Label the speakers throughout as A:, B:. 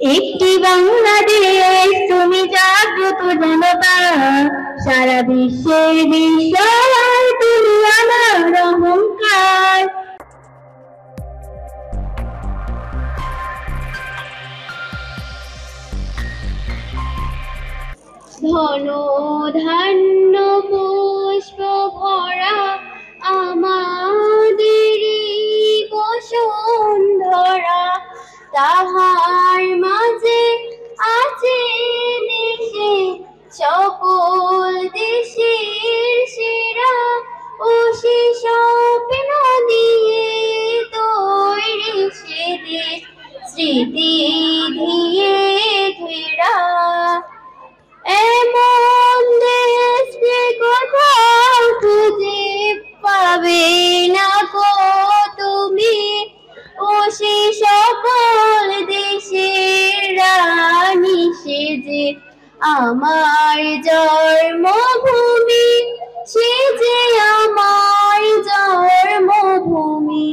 A: একটি বাংলাদেশ তুমি জাগ্রত জনতা, সারা বিশ্বের বিস্ময় তুমি আমার অহংকার। ধন ধান্য পুষ্প ভরা আমাদের বসুন্ধরা, তাহার মাঝে আছে দেশে সকল দেশের সেরা, ও সে স্বপ্ন দিয়ে তৈরি সে দেশ স্মৃতি দিয়ে ঘেরা। এমন দেশকে কোথাও খুঁজে পাবে না গো তুমি, ও সে সকল দেশের রানী সে যে আমার জন্মভূমি, সে যে আমার জন্মভূমি,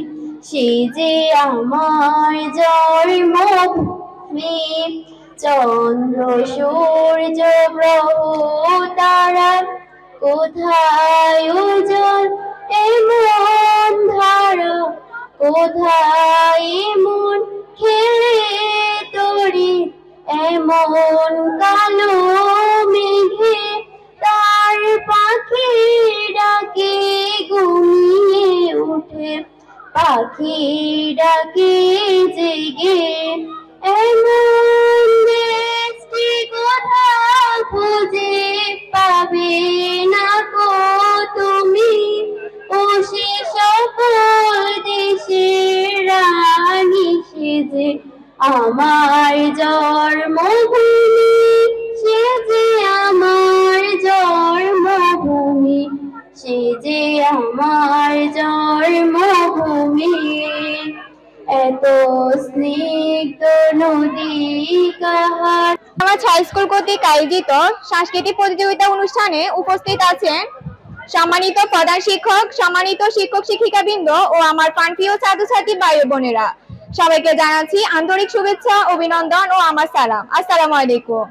A: সে যে আমার জন্মভূমি। চন্দ্র সূর্য গ্রহ তারা কোথায় উজ্জ্বল এমন ধারা, কোথায় এমন খেলে তরি, এমন কালো মেঘে তার পাখি ডাকে ঘুমিয়ে উঠে, পাখি ডাকে জেগে। এমন দেশটি কোথাও খুঁজে পাবে না গো তুমি, ও সে সকল দেশের রানী সে যে আমার জন্মভূমি, সে যে আমার জন্মভূমি, সে যে আমার জন্মভূমি। এত স্নিগ্ধ নদী কাহার।
B: আমার হাই স্কুল কর্তৃক আয়োজিত সাংস্কৃতিক প্রতিযোগিতা অনুষ্ঠানে উপস্থিত আছেন সম্মানিত প্রধান শিক্ষক, সম্মানিত শিক্ষক শিক্ষিকাবৃন্দ ও আমার প্রাণপ্রিয় ছাত্রছাত্রী ভাই বোনেরা, সবাইকে জানাচ্ছি আন্তরিক শুভেচ্ছা, অভিনন্দন ও আমার সালাম। আসসালামু আলাইকুম।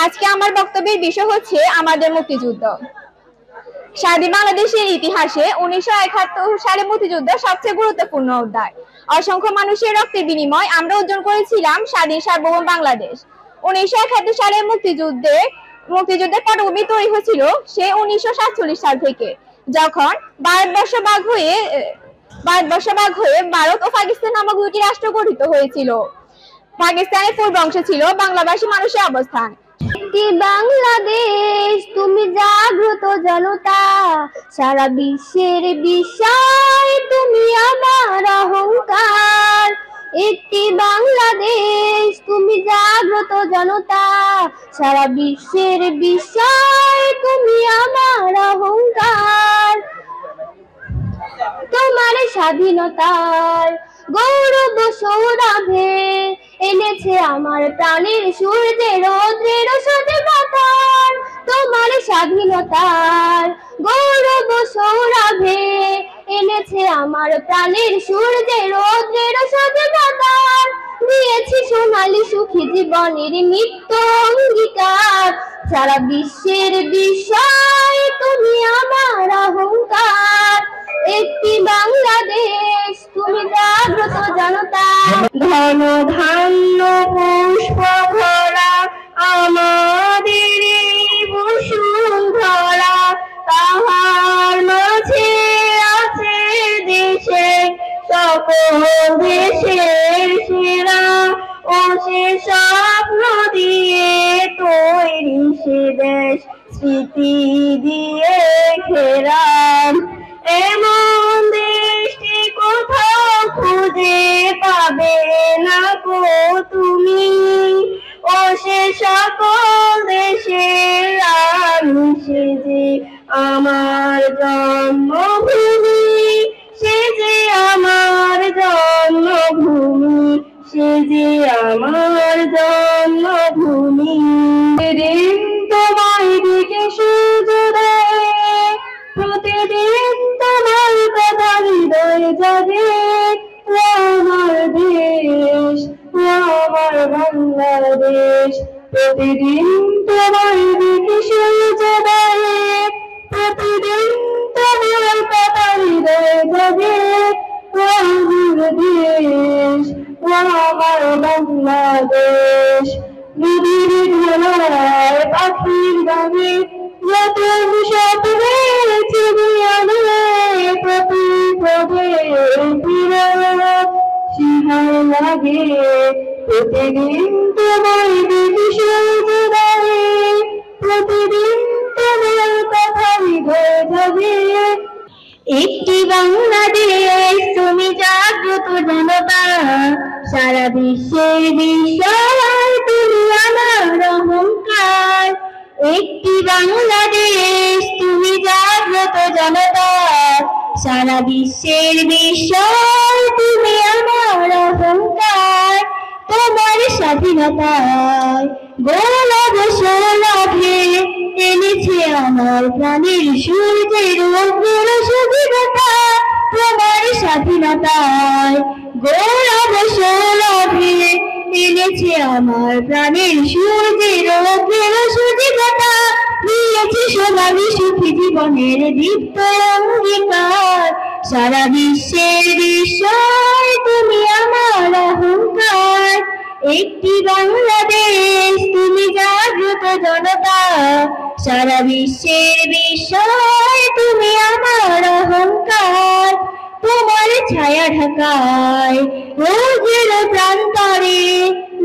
B: আজকে আমার বক্তব্যের বিষয় হচ্ছে আমাদের মুক্তিযুদ্ধ। স্বাধীন বাংলাদেশের ইতিহাসে 1971 সালে মুক্তিযুদ্ধ সবচেয়ে গুরুত্বপূর্ণ অধ্যায়। অসংখ্য মানুষের রক্তের বিনিময় আমরা অর্জন করেছিলাম স্বাধীন সার্বভৌম বাংলাদেশ। 1971 সালে মুক্তিযুদ্ধের পটভূমি তৈরি হয়েছিল সে 1947 সাল থেকে, যখন ভারতবর্ষ ভাগ হয়ে ভারত ও পাকিস্তান নামক দুটি রাষ্ট্র গঠিত হয়েছিল। পাকিস্তানের পূর্ব অংশে ছিল বাংলাভাষী মানুষের অবস্থান।
A: একটি বাংলাদেশ তুমি জাগ্রত জনতা, সারা বিশ্বের বিস্ময় তুমি আমার অহংকার। একটি বাংলাদেশ তুমি জাগ্রত জনতা, সারা বিশ্বের বিস্ময় তুমি আমার অহংকার। তোমার স্বাধীনতার গৌরব সৌরভে এনেছে আমার প্রাণের সূর্যে রৌদ্রের সাথে পাথর। তোমার স্বাধীনতার গৌরব সৌরভে এনেছে আমার প্রাণের সূর্যে রৌদ্রের সাথে পাথর। দিয়েছি সোনালী সুখী জীবনের নিত্য অঙ্গীকার, সারা বিশ্বের বিস্ময় তুমি আমার অহংকার। একটি বাংলাদেশ তুমি জাগ্রত জনতা, ধন ধান্য পুষ্প ভরা আমাদের বসুন্ধরা, তাহার মাঝে আছে দেশে সকল দেশের সেরা, ও সে স্বপ্ন দিয়ে তৈরি সে দেশ স্মৃতি দিয়ে ঘেরা। এমন দেশটি কোথাও খুঁজে পাবে না গো তুমি, ও সে সকল দেশের রানী সে যে আমার জন্মভূমি, সে যে আমার জন্মভূমি, সে যে আমার জন্মভূমি। প্রতিদিন তোমার দিকে সূর্য দেয়, প্রতিদিন তোমার কথা হৃদয়ে জাগে। আমার দেশ আমার বাংলাদেশ প্রতিদিন তোমার দিকে সূর্যোদয়ে প্রতিদিন তোমার কথা হৃদয়ে জাগে ও আমার দেশ ও আমার বাংলাদেশ নদীর ধারায় পাখির গানে নতুন স্বপ্নের ছবি আনে প্রতি পদে সিংহার লাগে প্রতিদিন তোমার দিকে সূর্যোদয়ে প্রতিদিন তোমার কথা হৃদয়ে জাগে একটি বাংলাদেশ তুমি জাগ্রত জনতা সারা বিশ্বের বিস্ময় তুমি আমার অহংকার একটি বাংলাদেশ তুমি জাগ্রত জনতা সারা বিশ্বের বিস্ময় তুমি আমার অহংকার তোমার স্বাধীনতায় গৌরব সৌরভে এনেছে আমার প্রাণের সূর্যের অগ্র স্বাধীনতা তোমার স্বাধীনতায় গৌরব সৌরভে এনেছে আমার প্রাণের সূর্যের অগ্র স্বাধীনতা দিয়েছে সোনালী সুখী জীবনের দীপ্ত অঙ্গীকার সারা বিশ্বের বিস্ময় তুমি আমার অহংকার একটি বাংলাদেশ তুমি জাগ্রত জনতা সারা বিশ্বের বিস্ময় তুমি আমার অহংকার তোমার ছায়া ঢাকায় রোজের প্রান্তরে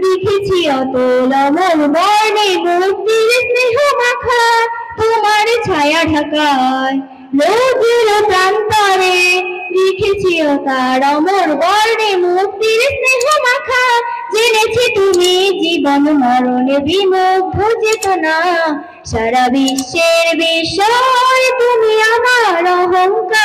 A: লিখেছি অতল অমল বর্ণে মুক্তির স্নেহ মাখা তোমার ছায়া ঢাকায় রোজের প্রান্তরে লিখেছি তার অমর বর্ণে মুক্তির স্নেহ মাখা জেনেছি তুমি জীবন মরণে বিমুগ্ধ চেতনা সারা বিশ্বের বিষয় তুমি আমার অহংকার